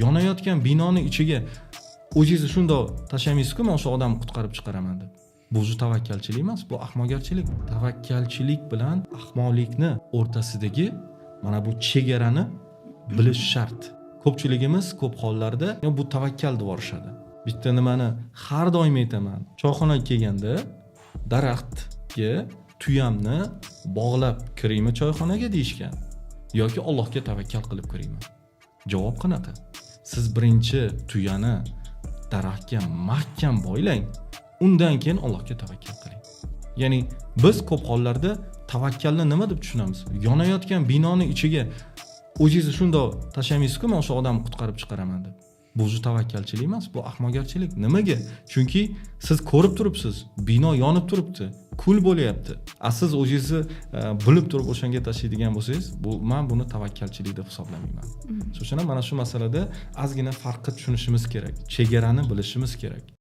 Yonayotgan binoni ichiga o'zingizni shundoq tashlamaysiz-ku, men o'sha odamni qutqarib chiqaraman deb. Bu tavakkalchilik emas, bu ahmoqgarchilik. Tavakkalchilik bilan ahmoqlikni o'rtasidagi mana bu chegarani bilish shart. Ko'pchiligimiz ko'p hollarda bu tavakkal deb yorishadi. Bitta nimani har doim aytaman. Choyxonaga kelganda daraxtga tuyamni bog'lab kiraymi choyxonaga deyishgan yoki Allohga tavakkal qilib kiraymi? Javob qanaqa? Siz birinchi tuyani daraxtga mahkam bog'lang, undan keyin Allohga tavakkal qiling. Ya'ni biz ko'p hollarda tavakkalni nima deb tushunamiz? Yonayotgan binoni ichiga o'zingizni shundoq tashlamaysiz-ku, men o'sha odamni qutqarib chiqaraman deb. Bu tavakkalchilik emas, bu ahmoqgarchilik. Nimaga? Chunki siz ko'rib turibsiz, bino yonib turibdi, kul bo'lyapti. Siz o'zingizni bilib turib o'shanga tashlaydigan bo'lsangiz, men buni tavakkalchilik deb hisoblamayman. Shuning uchun mana shu masalada ozgina farqni tushunishimiz kerak, chegarani bilishimiz kerak.